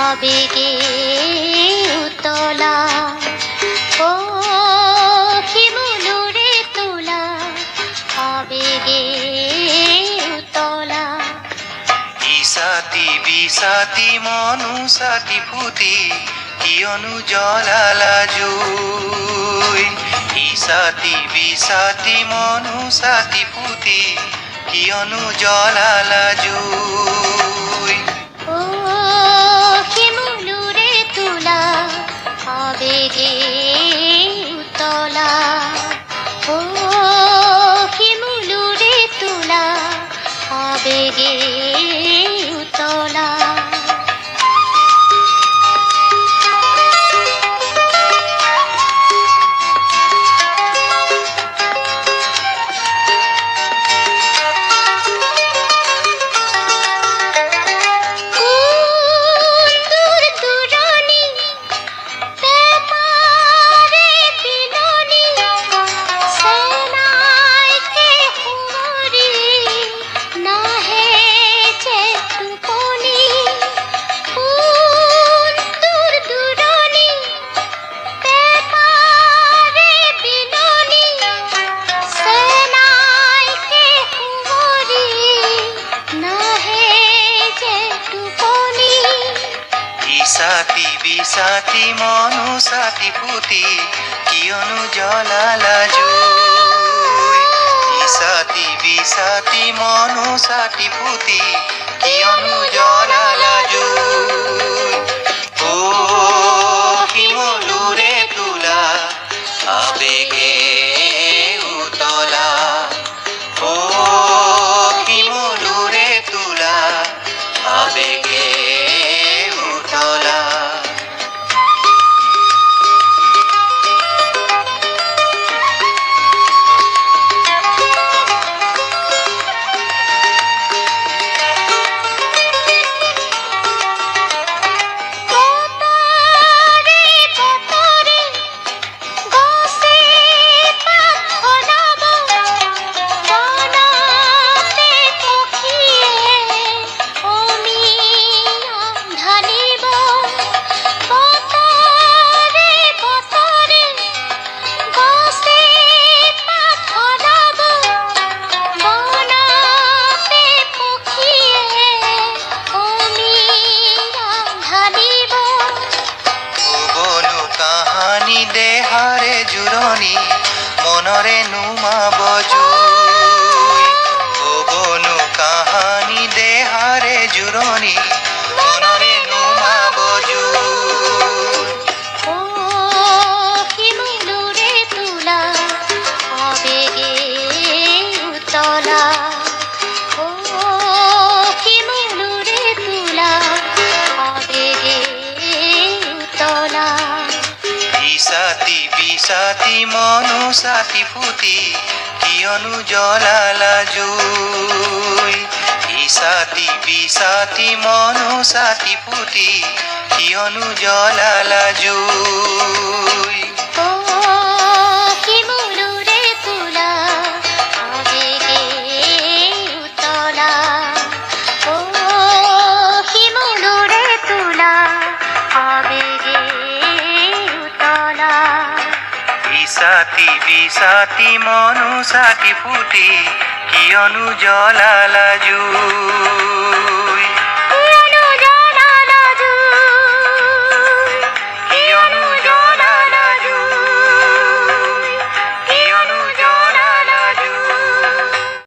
আবেগে উতলা ও হিমুলুরে তোলা আবেগে উতলা ইসাতি বিসাতি মনু সাতি ফুটি কিয়নো জ্বলালা জুই ইসাতি বিসাতি মনু সাতি ফুটি কিয়নো জ্বলালা জুই ও হিমুলুরে তোলা আবেগে উতলা ও হিমুলুরে তোলা আবেগে উতলা ইসাতি বিসাতি মনু সাতি ফুটি কিয়নো জ্বলালা জুই ইসাতি বিসাতি মনু সাতি ফুটি কিয়নো জ্বলালা জুই ও হিমুলুরে তোলা আবেগে উতলা ও হিমুলুরে তোলা আবেগে উতলা দেহারে জুৰণি মনৰে নুমাব জুই বনু কাহানি দেহাৰে জুৰণি মনৰে নুমাব জুই ও হিমুলুরে তোলা আবেগে উতলা ও হিমুলুরে তোলা আবেগে উতলা ইসাতি বিসাতি মনু সাতি ফুটি কিয়নো জ্বলালা জুই ইসাতি বিসাতি মনু সাতি ফুটি কিয়নো জ্বলালা জুই ও হিমুলুরে তোলা আবেগে উতলা ও হিমুলুরে তোলা আবেগে উতলা ইসাতি বিসাতি মনু সাতি ফুটি কিয়নো জ্বলালা জুই।